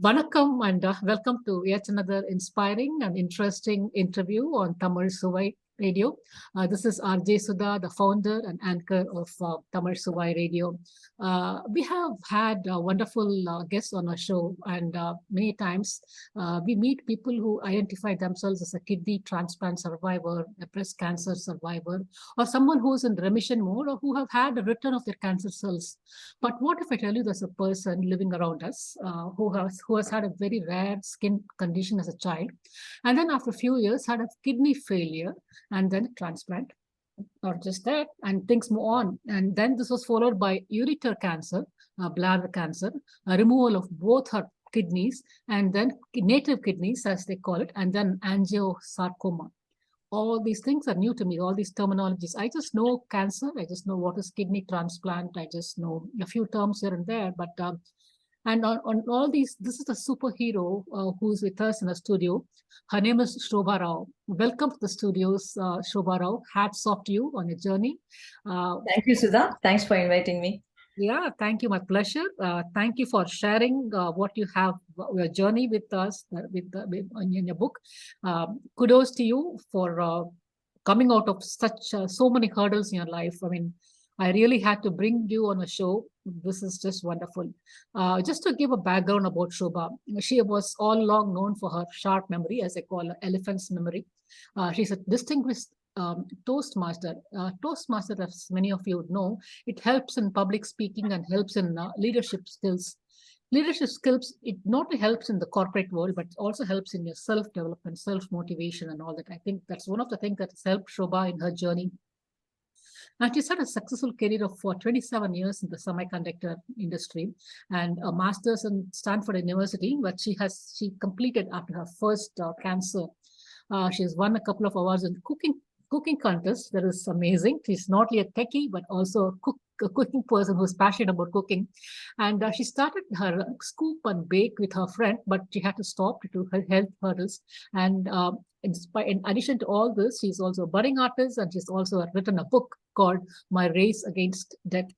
Vanakkam and welcome to yet another inspiring and interesting interview on Tamizh Suvai Radio. This is RJ Sudha, the founder and anchor of Tamizh Suvai Radio. We have had wonderful guests on our show, and many times we meet people who identify themselves as a kidney transplant survivor, a breast cancer survivor, or someone who's in remission mode or who have had a return of their cancer cells. But what if I tell you there's a person living around us who has had a very rare skin condition as a child, and then after a few years had a kidney failure and then transplant, or just that, and things move on. And then this was followed by ureter cancer, bladder cancer, a removal of both her kidneys, and then native kidneys, as they call it, and then angiosarcoma. All these things are new to me, all these terminologies. I just know cancer. I just know what is kidney transplant. I just know a few terms here and there. But and on all these, this is the superhero who's with us in the studio. Her name is Shoba Rao. Welcome to the studios, Shoba Rao. Hats off to you on your journey. Thank you, Sudha. Thanks for inviting me. Yeah, thank you. My pleasure. Thank you for sharing what you have, your journey with us, in your book. Kudos to you for coming out of such so many hurdles in your life. I mean, I really had to bring you on a show. This is just wonderful. Just to give a background about Shoba, she was all along known for her sharp memory, as I call her, elephant's memory. She's a distinguished Toastmaster. Toastmaster, as many of you know, it helps in public speaking and helps in leadership skills. Leadership skills, it not only helps in the corporate world, but also helps in your self-development, self-motivation and all that. I think that's one of the things that has helped Shoba in her journey. And she's had a successful career of 27 years in the semiconductor industry and a master's in Stanford University, but she completed after her first cancer. She has won a couple of awards in cooking contest. That is amazing. She's not only a techie, but also a cooking person who's passionate about cooking. And she started her scoop and bake with her friend, but she had to stop due to her health hurdles. And in addition to all this, she's also a budding artist, and she's also written a book called My Race Against Death.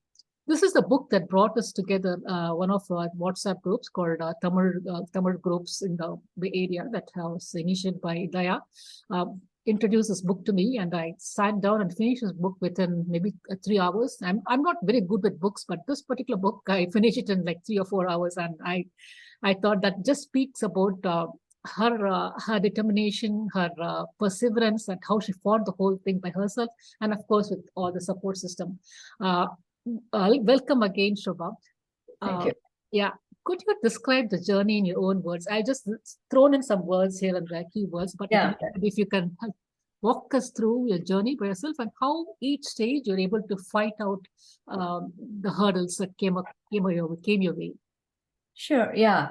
This is the book that brought us together, one of our WhatsApp groups called Tamil groups in the Bay Area that was initiated by Daya. Introduced this book to me, and I sat down and finished this book within maybe 3 hours. I'm not very good with books, but this particular book, I finished it in like 3 or 4 hours, and I thought that just speaks about her determination, her perseverance, and how she fought the whole thing by herself, and of course with all the support system. Welcome again, Shoba. Thank you. Yeah. Could you describe the journey in your own words? I just thrown in some words here and there, keywords, but Yeah. if you can walk us through your journey by yourself and how each stage you're able to fight out the hurdles that came your way. Sure. Yeah.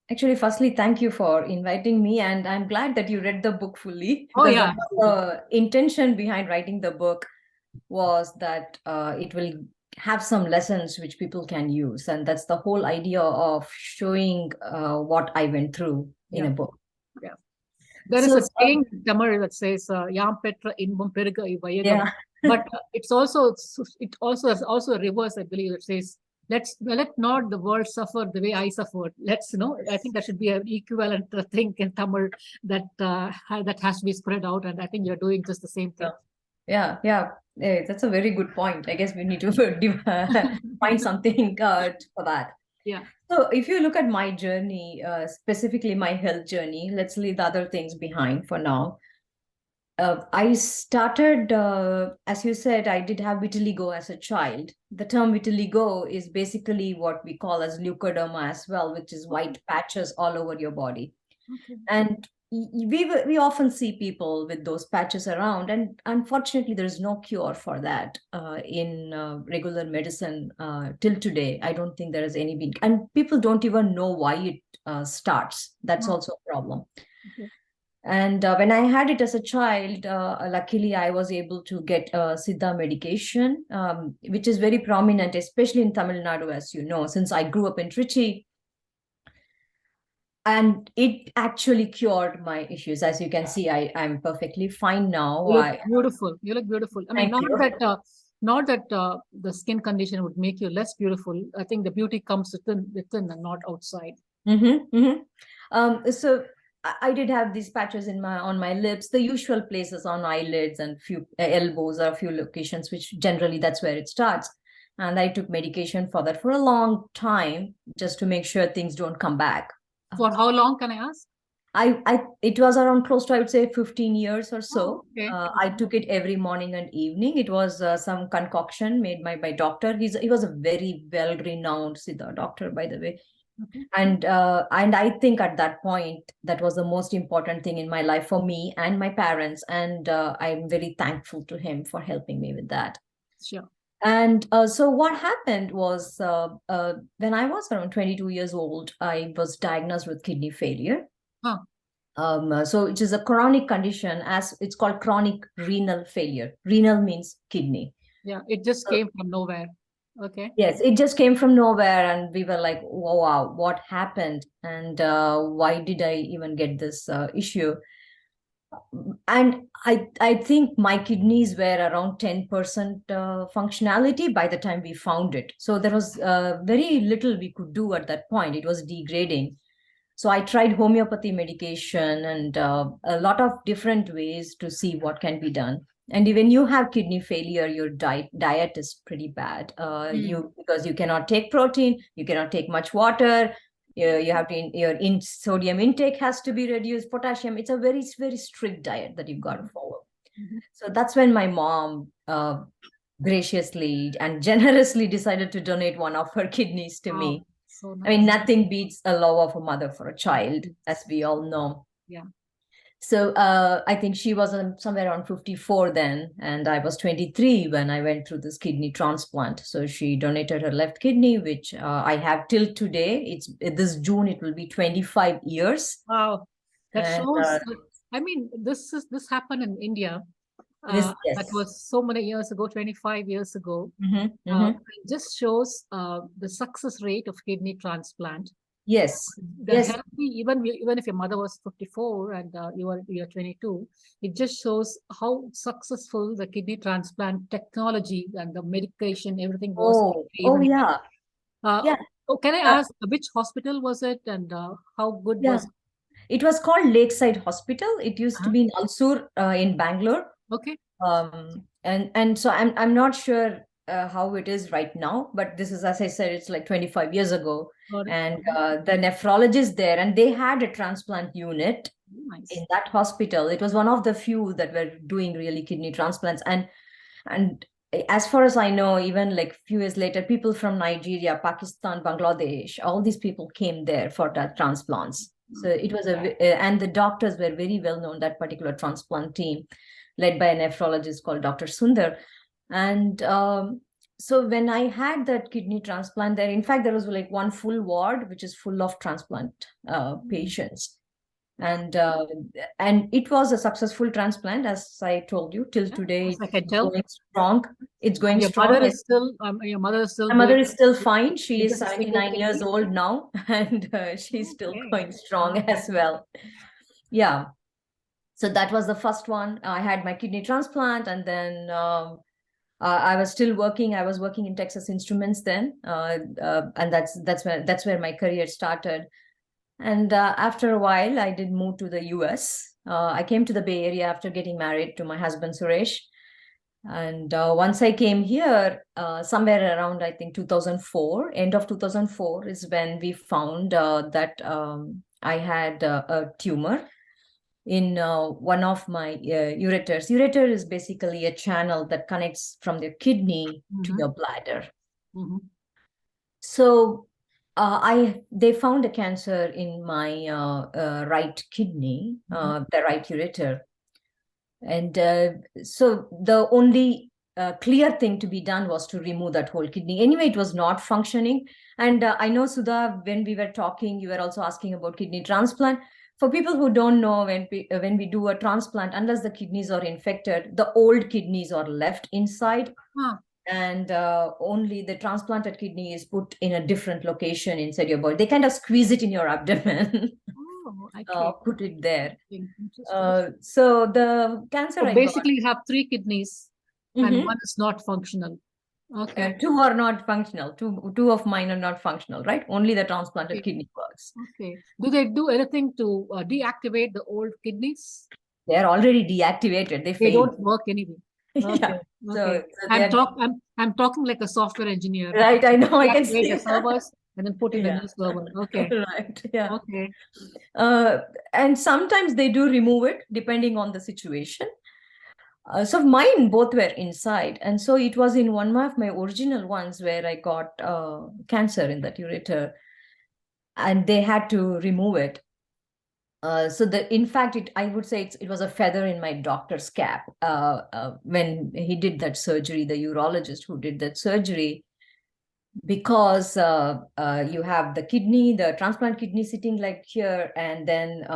Actually, firstly, thank you for inviting me, and I'm glad that you read the book fully. Oh, yeah. The intention behind writing the book was that it will have some lessons which people can use, and that's the whole idea of showing what I went through in a book. Yeah, there is a saying in Tamil that says "Yam petra inbam peruga ivayagam," but it also has a reverse, I believe, that says let not the world suffer the way I suffered. I think that should be an equivalent thing in Tamil that has to be spread out, and I think you're doing just the same thing. Yeah, that's a very good point. I guess we need to find something for that. Yeah. So if you look at my journey, specifically my health journey, let's leave the other things behind for now. I started, as you said, I did have vitiligo as a child. The term vitiligo is basically what we call as leukoderma as well, which is white patches all over your body. Okay. And we often see people with those patches around, and unfortunately there is no cure for that in regular medicine till today. I don't think there is any and people don't even know why it starts. That's also a problem. Okay. And when I had it as a child, luckily I was able to get Siddha medication, which is very prominent, especially in Tamil Nadu, as you know, since I grew up in Trichy. And it actually cured my issues. As you can see, I'm perfectly fine now. You look beautiful. You look beautiful. I mean, not that Not that the skin condition would make you less beautiful. I think the beauty comes within and not outside. So I did have these patches on my lips, the usual places on eyelids and few elbows or a few locations, which generally that's where it starts. And I took medication for that for a long time just to make sure things don't come back. For how long, can I ask? It was around close to, I would say, 15 years or so. Oh, okay. I took it every morning and evening. It was some concoction made by my doctor. He was a very well-renowned Siddha doctor, by the way. Okay. And I think at that point, that was the most important thing in my life for me and my parents. And I'm very thankful to him for helping me with that. Sure. And so what happened was when I was around 22 years old, I was diagnosed with kidney failure. Huh. So it is a chronic condition, as it's called chronic renal failure. Renal means kidney. Yeah, it just came from nowhere. Okay. Yes, it just came from nowhere, and we were like, wow, what happened? And why did I even get this issue? And I think my kidneys were around 10% functionality by the time we found it. So there was very little we could do at that point. It was degrading. So I tried homeopathy medication and a lot of different ways to see what can be done. And when you have kidney failure, your diet is pretty bad. Because you cannot take protein, you cannot take much water. You have to your sodium intake has to be reduced, potassium. It's a very, very strict diet that you've got to follow. So that's when my mom graciously and generously decided to donate one of her kidneys to me. So nice. I mean, nothing beats a love of a mother for a child, as we all know. Yeah. So I think she was somewhere around 54 then, and I was 23 when I went through this kidney transplant. So she donated her left kidney, which I have till today. It's this June, it will be 25 years. Wow. That shows, I mean, this happened in India. Yes. That was so many years ago, 25 years ago. It just shows the success rate of kidney transplant. Yes. Healthy, even if your mother was 54 and you are 22, it just shows how successful the kidney transplant technology and the medication, everything was. Yeah. Can I ask which hospital was it and how good was it? It was called Lakeside Hospital. It used to be in Alsur in Bangalore. Okay. And so I'm not sure how it is right now, but this is, as I said, it's like 25 years ago. And the nephrologist there, and they had a transplant unit in that hospital. It was one of the few that were doing really kidney transplants. And as far as I know, even like a few years later, people from Nigeria, Pakistan, Bangladesh, all these people came there for that transplants. So it was and the doctors were very well known, that particular transplant team, led by a nephrologist called Dr. Sundar. And so when I had that kidney transplant there, in fact, there was like one full ward, which is full of transplant patients. And it was a successful transplant, as I told you, till today. It's going strong. It's going strong. Mother is still, your mother is still. My mother is still fine. She is 79 years old now, and she's still going strong as well. Yeah. So that was the first one. I had my kidney transplant, and then I was still working. I was working in Texas Instruments then, and that's where my career started. And after a while, I did move to the US. I came to the Bay Area after getting married to my husband, Suresh. And once I came here, somewhere around, I think, 2004, end of 2004 is when we found that I had a tumor in one of my ureters. Ureter is basically a channel that connects from the kidney to your bladder. So they found a cancer in my right kidney, the right ureter. And so the only clear thing to be done was to remove that whole kidney. Anyway, it was not functioning. And I know, Sudha, when we were talking, you were also asking about kidney transplant. For people who don't know, when we do a transplant, unless the kidneys are infected, the old kidneys are left inside. And only the transplanted kidney is put in a different location inside your body. They kind of squeeze it in your abdomen. Put it there. So the cancer. So basically, you have 3 kidneys. and one is not functional. Okay. Two are not functional. Two of mine are not functional, right? Only the transplanted kidney works. Okay. Do they do anything to deactivate the old kidneys? They are already deactivated. They They failed. don't work anyway. Okay. Yeah. Okay. So I'm talking like a software engineer. right. I know. I can Deactivate see the that. servers and then put in the Yeah. new server. Okay. Right. Yeah. Okay. And sometimes they do remove it depending on the situation. So mine both were inside, and so it was in one of my original ones where I got cancer in that ureter, and they had to remove it. In fact, I would say it was a feather in my doctor's cap when he did that surgery, the urologist who did that surgery, because you have the kidney, the transplant kidney sitting like here, and then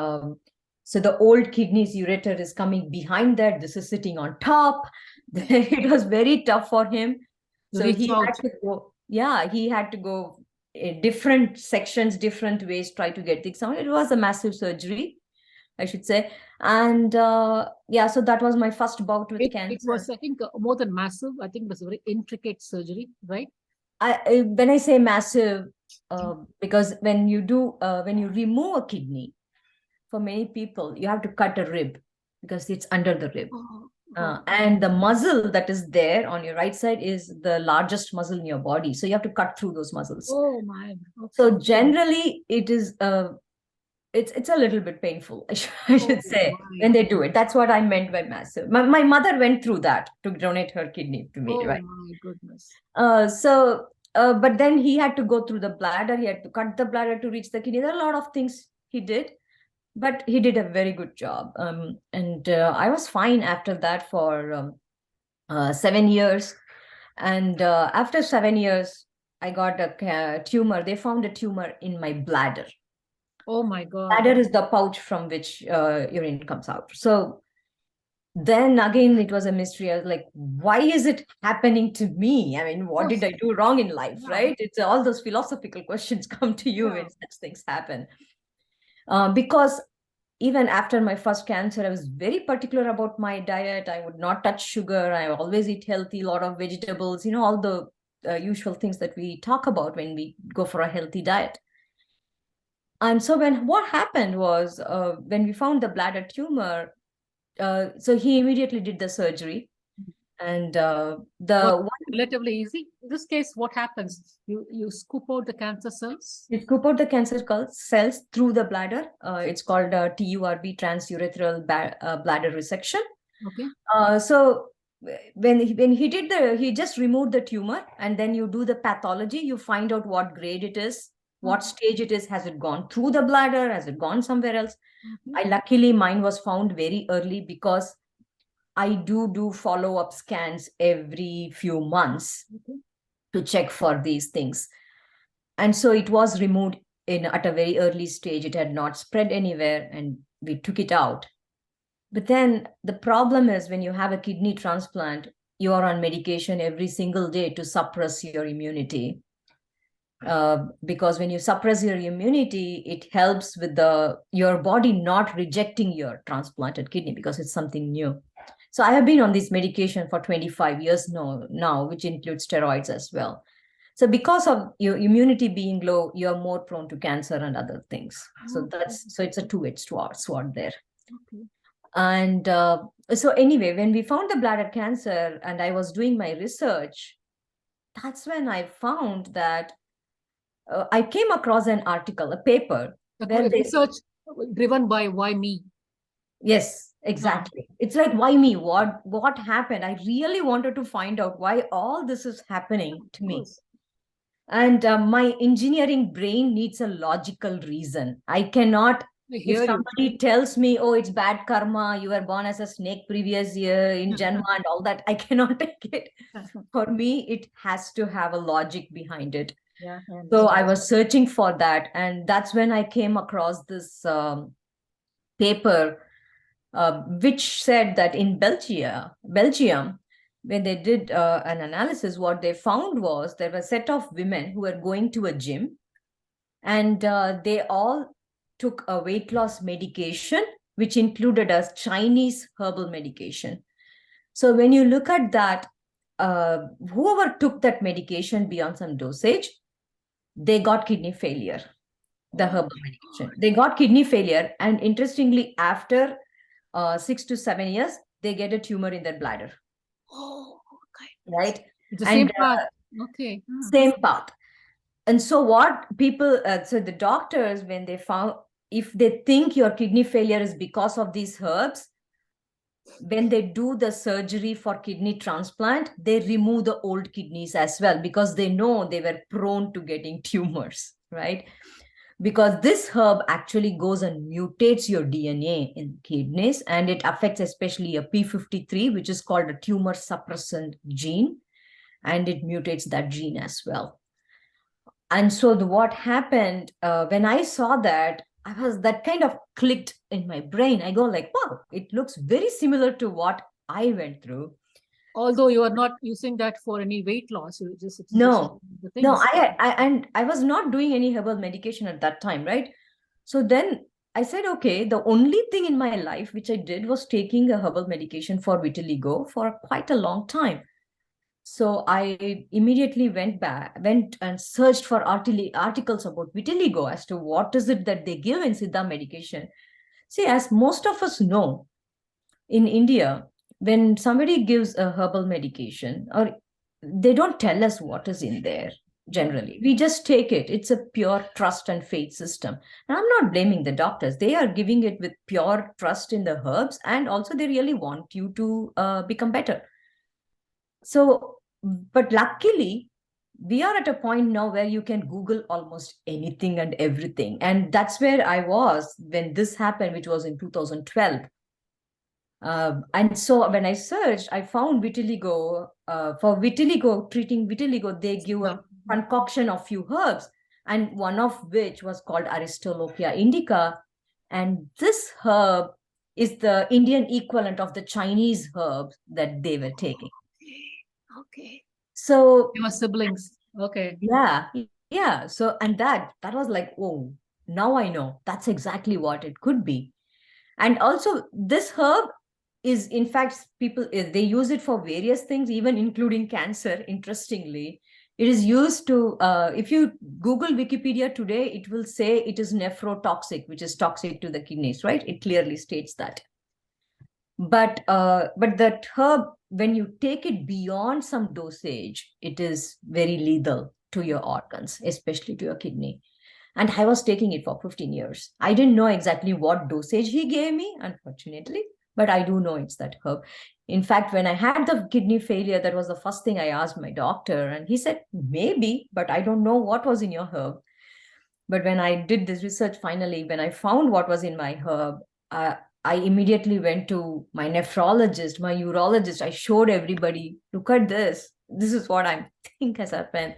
so the old kidney's ureter is coming behind that. This is sitting on top. It was very tough for him. So Reach he out. had to go. Yeah, he had to go different sections, different ways, try to get things out. It was a massive surgery, I should say. And yeah, so that was my first bout with cancer. It was, I think, more than massive. I think it was a very intricate surgery, right? When I say massive, because when you remove a kidney, for many people, you have to cut a rib because it's under the rib. And the muscle that is there on your right side is the largest muscle in your body. So you have to cut through those muscles. Oh my. Okay. So generally it is, it's a little bit painful, I should say, when they do it. That's what I meant by massive. My mother went through that to donate her kidney to me, right? Oh my goodness. But then he had to go through the bladder. He had to cut the bladder to reach the kidney. There are a lot of things he did, but he did a very good job. And I was fine after that for 7 years. And after 7 years, I got a tumor. They found a tumor in my bladder. Oh my God. Bladder is the pouch from which urine comes out. So then again, it was a mystery. I was like, why is it happening to me? I mean, what did I do wrong in life, right? It's all those philosophical questions come to you when such things happen. Because even after my first cancer, I was very particular about my diet. I would not touch sugar. I always eat healthy, a lot of vegetables, all the usual things that we talk about when we go for a healthy diet. And so what happened was when we found the bladder tumor, so he immediately did the surgery. And relatively easy. In this case, what happens? You scoop out the cancer cells? You scoop out the cancer cells through the bladder. It's called TURB, transurethral bladder resection. Okay. So when he just removed the tumor, and then you do the pathology, you find out what grade it is, what stage it is. Has it gone through the bladder? Has it gone somewhere else? Luckily, mine was found very early because I do follow-up scans every few months to check for these things. And so it was removed at a very early stage. It had not spread anywhere, and we took it out. But then the problem is when you have a kidney transplant, you are on medication every single day to suppress your immunity. Because when you suppress your immunity, it helps with your body not rejecting your transplanted kidney because it's something new. So I have been on this medication for 25 years now, which includes steroids as well. So because of your immunity being low, you're more prone to cancer and other things. So it's a two-edged sword there. Okay. And so anyway, when we found the bladder cancer and I was doing my research, that's when I found that I came across an article, a paper. Research driven by why me? Yes, exactly. It's like, why me? What happened? I really wanted to find out why all this is happening to me. And my engineering brain needs a logical reason. I cannot, if somebody tells me, oh, it's bad karma, you were born as a snake previous year in Janma and all that, I cannot take it. For me, it has to have a logic behind it. Yeah. So I was searching for that. And that's when I came across this paper, which said that in Belgium, when they did an analysis, what they found was there were a set of women who were going to a gym, and they all took a weight loss medication, which included a Chinese herbal medication. So when you look at that, whoever took that medication beyond some dosage, they got kidney failure, the herbal medication. They got kidney failure. And interestingly, after 6 to 7 years, they get a tumor in their bladder. Oh, okay. Right? It's the And same path. Okay. same path. And so what people, so the doctors, when they found, if they think your kidney failure is because of these herbs, when they do the surgery for kidney transplant, they remove the old kidneys as well, because they know they were prone to getting tumors, right? Because this herb actually goes and mutates your DNA in kidneys, and it affects especially a P53, which is called a tumor suppressant gene, and it mutates that gene as well. And so what happened when I saw that, that kind of clicked in my brain. I go like, wow, it looks very similar to what I went through. Although you are not using that for any weight loss, you just No, the no, things. and I was not doing any herbal medication at that time, right? So then I said, okay, the only thing in my life which I did was taking a herbal medication for vitiligo for quite a long time. So I immediately went and searched for articles about vitiligo as to what is it that they give in Siddha medication. See, as most of us know, in India, when somebody gives a herbal medication, or they don't tell us what is in there generally. We just take it. It's a pure trust and faith system. And I'm not blaming the doctors. They are giving it with pure trust in the herbs, and also they really want you to become better. So, but luckily, we are at a point now where you can Google almost anything and everything. And that's where I was when this happened, which was in 2012. And so when I searched, I found vitiligo. For vitiligo, treating vitiligo, they give a concoction of few herbs, and one of which was called Aristolochia indica. And this herb is the Indian equivalent of the Chinese herb that they were taking. Okay. So your siblings. Okay. Yeah. So, and that was like, oh, now I know that's exactly what it could be. And also this herb is, in fact, people, they use it for various things, even including cancer. Interestingly, it is used to, if you Google Wikipedia today, it will say it is nephrotoxic, which is toxic to the kidneys, right? It clearly states that. But that herb, when you take it beyond some dosage, it is very lethal to your organs, especially to your kidney. And I was taking it for 15 years. I didn't know exactly what dosage he gave me, unfortunately, but I do know it's that herb. In fact, when I had the kidney failure, that was the first thing I asked my doctor. And he said, maybe, but I don't know what was in your herb. But when I did this research, finally, when I found what was in my herb, I immediately went to my nephrologist, my urologist. I showed everybody, look at this. This is what I think has happened.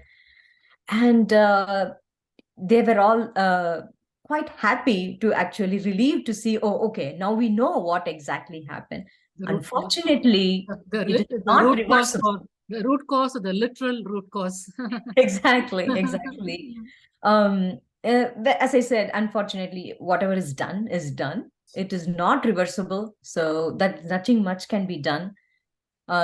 And they were all quite happy to actually relieved to see, oh, okay, now we know what exactly happened. Unfortunately, it is not reversible. The root cause or the literal root cause. Exactly. As I said, unfortunately, whatever is done is done. It is not reversible, so that nothing much can be done.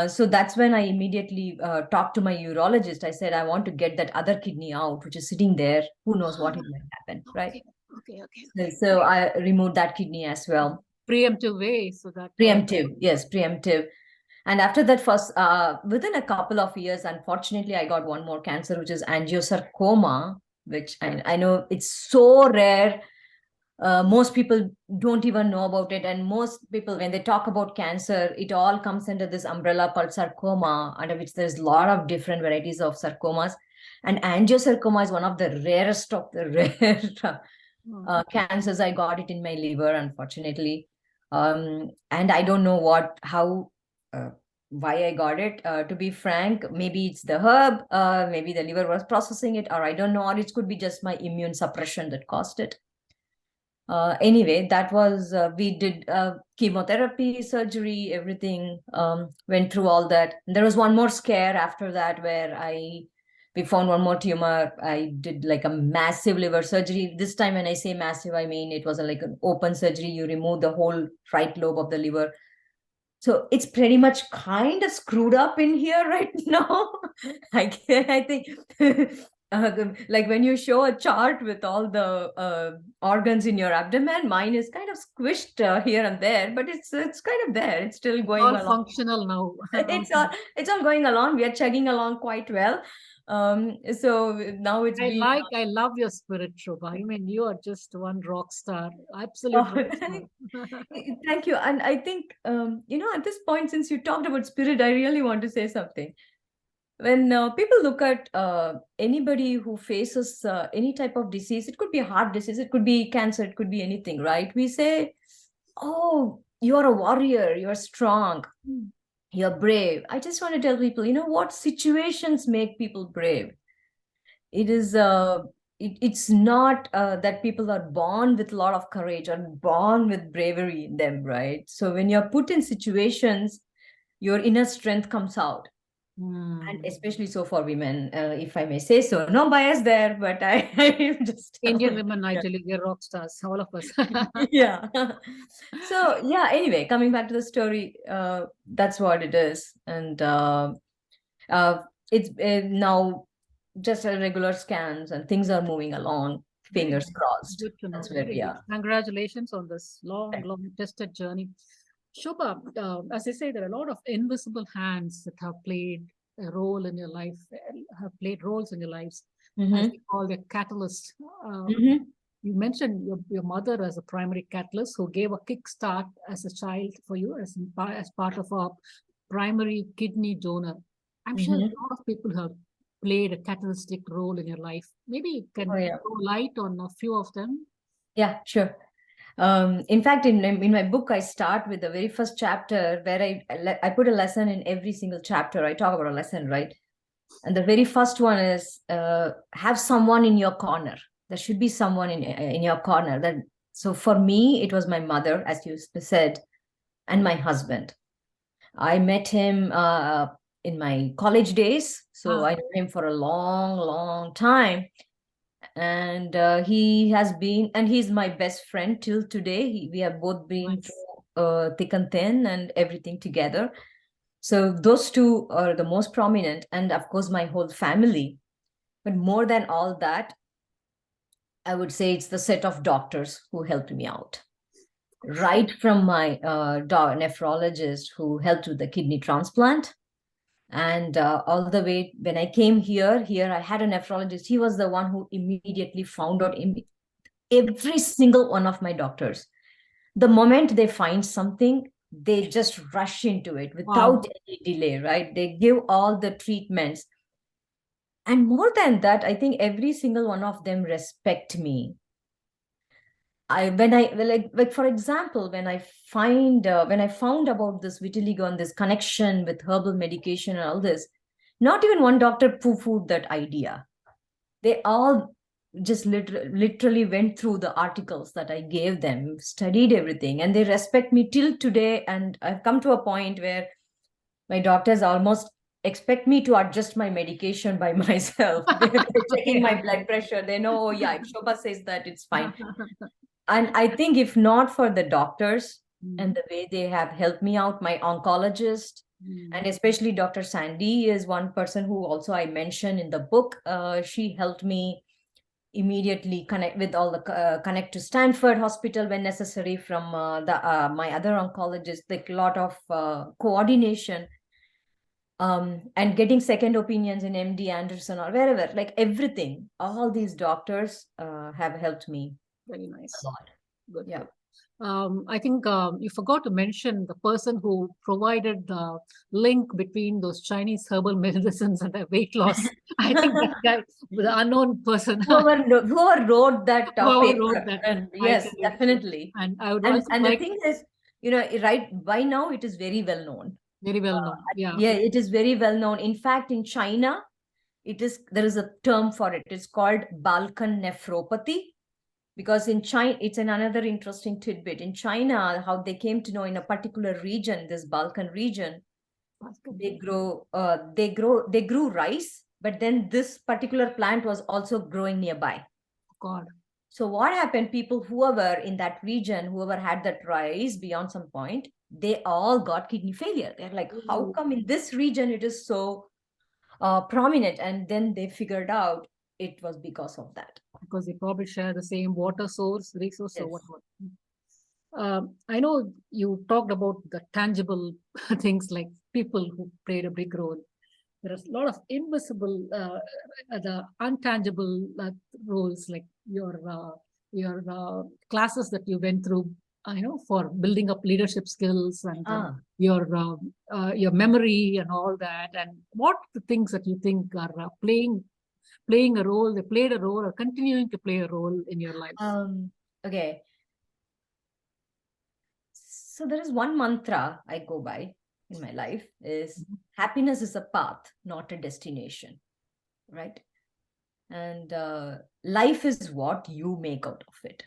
So that's when I immediately talked to my urologist. I said, I want to get that other kidney out, which is sitting there. Who knows what it might happen, right? Okay. So I removed that kidney as well. Preemptive way, so that preemptive, yes, preemptive. And after that, first, within a couple of years, unfortunately, I got one more cancer, which is angiosarcoma, which I know it's so rare. Most people don't even know about it. And most people, when they talk about cancer, it all comes under this umbrella called sarcoma, under which there's a lot of different varieties of sarcomas. And angiosarcoma is one of the rarest of the rare cancers. I got it in my liver, unfortunately. And I don't know why I got it. To be frank, maybe it's the herb, maybe the liver was processing it, or I don't know, or it could be just my immune suppression that caused it. Anyway, that was, we did chemotherapy, surgery, everything, went through all that. And there was one more scare after that where we found one more tumor. I did like a massive liver surgery. This time when I say massive, I mean it was like an open surgery. You remove the whole right lobe of the liver. So it's pretty much kind of screwed up in here right now. I think like when you show a chart with all the organs in your abdomen, mine is kind of squished here and there, but it's kind of there. It's still going All along. functional now. It's all going along. We are chugging along quite well. So now it's been. I love your spirit, Shobha. I mean, you are just one rock star, absolute Oh, rock star. thank you. And I think, at this point, since you talked about spirit, I really want to say something. When people look at anybody who faces any type of disease, it could be a heart disease, it could be cancer, it could be anything, right? We say, oh, you're a warrior, you're strong, you're brave. I just want to tell people, what situations make people brave? It is it's not that people are born with a lot of courage or born with bravery in them, right? So when you're put in situations, your inner strength comes out. And especially so for women, if I may say so. No bias there, but I'm just Indian telling. women, I Yeah. tell you, we're rock stars, all of us. Yeah. So yeah, anyway, coming back to the story, that's what it is. And uh, it's now just a regular scans and things are moving along. Very Fingers nice. crossed. Good to know. That's where Very we good. are. Congratulations on this long, long tested journey. Shobha, as I say, there are a lot of invisible hands that have played a role in your life, have played roles in your lives, as Mm-hmm. we call the catalyst. Mm-hmm. You mentioned your mother as a primary catalyst who gave a kickstart as a child for you as part of a primary kidney donor. I'm sure a Mm-hmm. lot of people have played a catalytic role in your life. Maybe you Oh, can yeah. throw light on a few of them. Yeah, sure. In fact, in my book, I start with the very first chapter where I put a lesson in every single chapter. I talk about a lesson, right? And the very first one is have someone in your corner. There should be someone in your corner. That so for me, it was my mother, as you said, and my husband. I met him in my college days, so Ah, I knew him for a long, long time. And he's my best friend till today. We have both been nice. through thick and thin and everything together. So those two are the most prominent, and of course, my whole family. But more than all that, I would say it's the set of doctors who helped me out. Right from my nephrologist who helped with the kidney transplant, and all the way when I came here I had a nephrologist. He was the one who immediately found out every single one of my doctors. The moment they find something, they just rush into it Wow. without any delay, right? They give all the treatments. And more than that, I think every single one of them respect me. Like for example, when I found about this vitiligo and this connection with herbal medication and all this, not even one doctor poo-pooed that idea. They all just literally went through the articles that I gave them, studied everything, and they respect me till today. And I've come to a point where my doctors almost expect me to adjust my medication by myself. They're checking my blood pressure. They know, oh yeah, if Shoba says that, it's fine. And I think if not for the doctors and the way they have helped me out, my oncologist, and especially Dr. Sandy is one person who also I mentioned in the book. She helped me immediately connect with all the connect to Stanford Hospital when necessary from the my other oncologist, like a lot of coordination, and getting second opinions in MD Anderson or wherever, like everything. All these doctors have helped me Very a nice. lot. Good. Yeah. Good. I think you forgot to mention the person who provided the link between those Chinese herbal medicines and the weight loss. I think that guy, the unknown person, Whoever wrote that whoever wrote paper, that, and I yes, tell you. definitely. And I would And also and the like, thing is, right by now it is very well known. very well known. Yeah. Yeah, it is very well known. In fact, in China, there is a term for it. It's called Balkan nephropathy. Because in China, it's another interesting tidbit. In China, how they came to know in a particular region, this Balkan region, they grew rice, but then this particular plant was also growing nearby. God. So what happened? People, whoever in that region, whoever had that rice beyond some point, they all got kidney failure. They're like, how Oh, come in this region it is so prominent? And then they figured out it was because of that. because they probably share the same water source, resource, or Yes. whatever. I know you talked about the tangible things like people who played a big role. There is a lot of invisible, the untangible roles, like your classes that you went through, for building up leadership skills, and your memory and all that. And what the things that you think are playing a role, they played a role, or continuing to play a role in your life? Okay. So there is one mantra I go by in my life is happiness is a path, not a destination, right? And life is what you make out of it.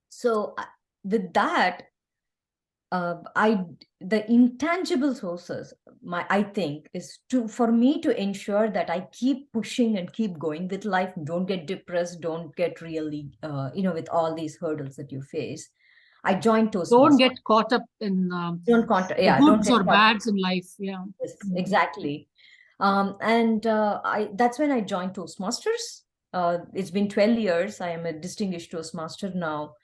So with that, the intangible sources, I think, is for me to ensure that I keep pushing and keep going with life. Don't get depressed. Don't get really, with all these hurdles that you face. I joined Don't Toastmasters. get caught up in Don't the don't goods get or caught. bads in life. Yeah. Yes, exactly. And that's when I joined Toastmasters. It's been 12 years. I am a distinguished Toastmaster now.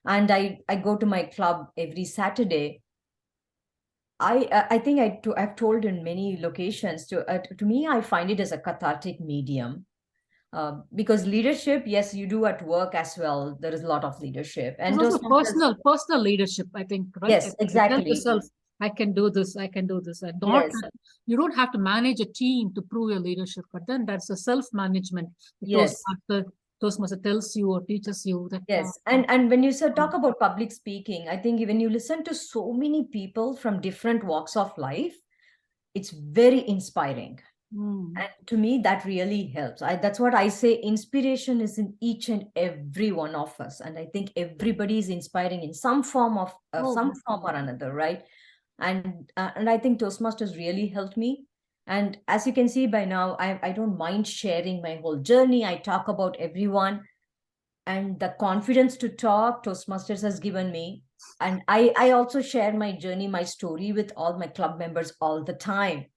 And I go to my club every Saturday. I think I've told in many locations, to me, I find it as a cathartic medium. Because leadership, yes, you do at work as well. There is a lot of leadership. It's And also Toastmasters, personal leadership, I think, right? I yes, think you tell exactly. yourself, I can do this, I can do this. And not Yes, you don't have to manage a team to prove your leadership, but then that's a self-management. The yes. Toastmaster tells you or teaches you that Yes, and when you talk about public speaking, I think when you listen to so many people from different walks of life, it's very inspiring. And to me, that really helps. That's what I say. Inspiration is in each and every one of us, and I think everybody is inspiring in some form or another, right? And I think Toastmasters really helped me. And as you can see by now, I don't mind sharing my whole journey. I talk about everyone, and the confidence to talk Toastmasters has given me. And I also share my journey, my story with all my club members all the time,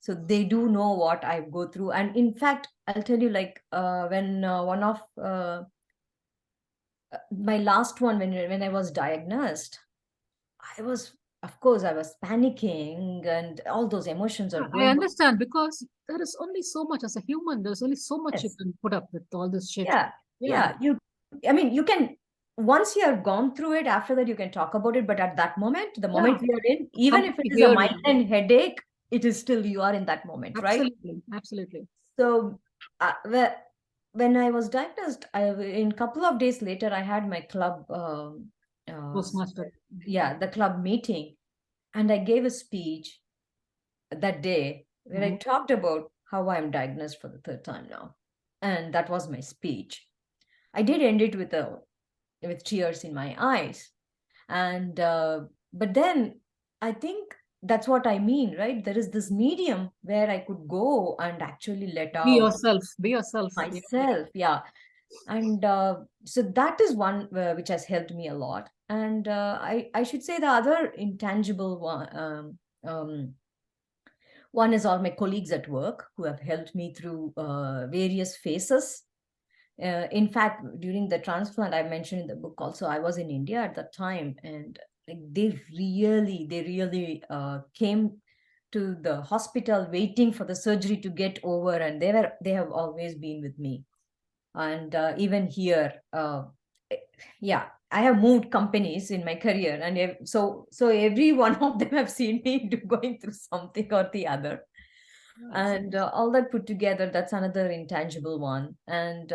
so they do know what I go through. And in fact, I'll tell you, like when one of my last one, when I was diagnosed, I was, of course, I was panicking, and all those emotions are I going. understand, because there is only so much as a human. There's only so much you Yes. can put up with all this shit. Yeah, Yeah, yeah. I mean, you can, once you have gone through it, after that you can talk about it. But at that moment, the yeah. moment we are in, even if it Completely is a hear you. migraine headache, it is still you are in that moment, right? Absolutely, absolutely. So, when I was diagnosed, in a couple of days later, I had my club, Toastmaster. yeah, the club meeting, and I gave a speech that day where I Mhm. talked about how I'm diagnosed for the third time now, and that was my speech. I did end it with tears in my eyes, and but then I think that's what I mean, right? There is this medium where I could go and actually let Be out yourself. Be yourself. Yeah. myself, yeah. And so that is one which has helped me a lot. And I should say the other intangible one is all my colleagues at work who have helped me through various phases. In fact, during the transplant, I mentioned in the book also, I was in India at that time, and like they really came to the hospital waiting for the surgery to get over, and they have always been with me. And even here, yeah, I have moved companies in my career, and so every one of them have seen me going through something or the other. And all that put together, that's another intangible one. And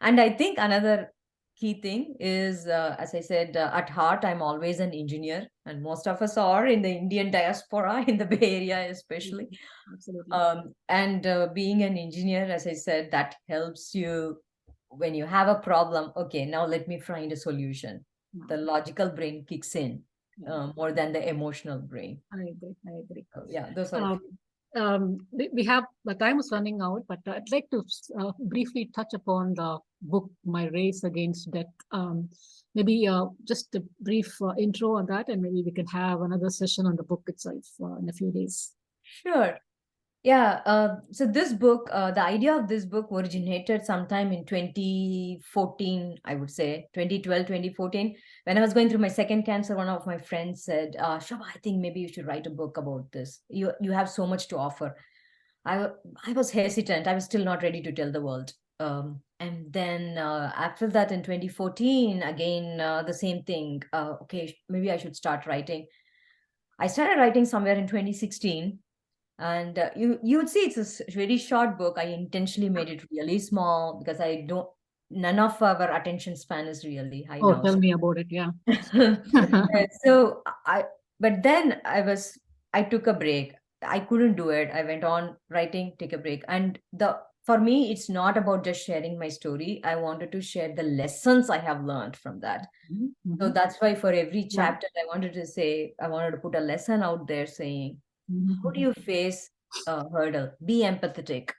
I think another key thing is, as I said, at heart I'm always an engineer, and most of us are in the Indian diaspora, in the Bay Area especially. Absolutely. And being an engineer, as I said, that helps you when you have a problem. Okay, now let me find a solution. The logical brain kicks in more than the emotional brain. I agree. I agree. Yeah, those are. We have, the time is running out, but I'd like to briefly touch upon the book, My Race Against Death. Maybe just a brief intro on that, and maybe we can have another session on the book itself in a few days. Sure. Yeah. So this book, the idea of this book originated sometime in 2014, I would say, 2012, 2014. When I was going through my second cancer, one of my friends said, Shoba, I think maybe you should write a book about this. You have so much to offer. I was hesitant. I was still not ready to tell the world. And then after that, in 2014, again, the same thing. Okay, maybe I should start writing. I started writing somewhere in 2016. And you would see it's a very short book. I intentionally made it really small because none of our attention span is really high Oh, now. tell me about it. Yeah. So but then I took a break. I couldn't do it. I went on writing, take a break. And for me, it's not about just sharing my story. I wanted to share the lessons I have learned from that. Mm-hmm. So that's why for every chapter, I wanted to put a lesson out there saying, how do you face a hurdle? Be empathetic.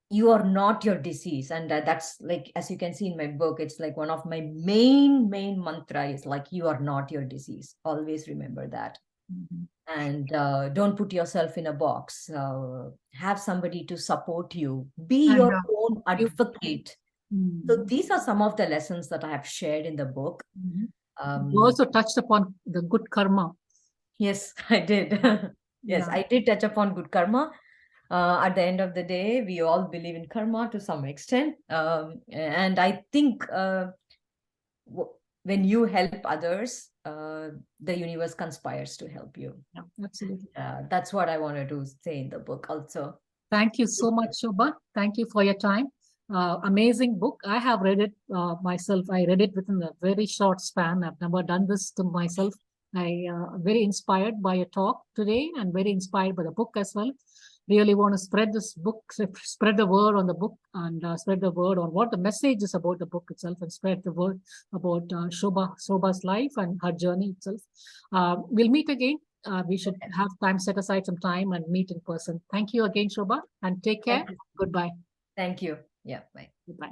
You are not your disease. And that's like, as you can see in my book, it's like one of my main mantra is like, you are not your disease. Always remember that. And don't put yourself in a box. Have somebody to support you. Be And, your own advocate. So Mm-hmm. these are some of the lessons that I have shared in the book. You also touched upon the good karma. Yes, I did. Yes, Yeah. I did touch upon good karma. At the end of the day, we all believe in karma to some extent. And I think when you help others, the universe conspires to help you. Yeah, absolutely. That's what I wanted to say in the book also. Thank you so much, Shoba. Thank you for your time. Amazing book. I have read it myself. I read it within a very short span. I've never done this to myself. I very inspired by your talk today and very inspired by the book as well. Really want to spread this book, spread the word on the book, and spread the word on what the message is about the book itself, and spread the word about Shoba's life and her journey itself. We'll meet again. We should have time, set aside some time and meet in person. Thank you again, Shoba, and take care. Goodbye. Thank you. Yeah, bye. Goodbye.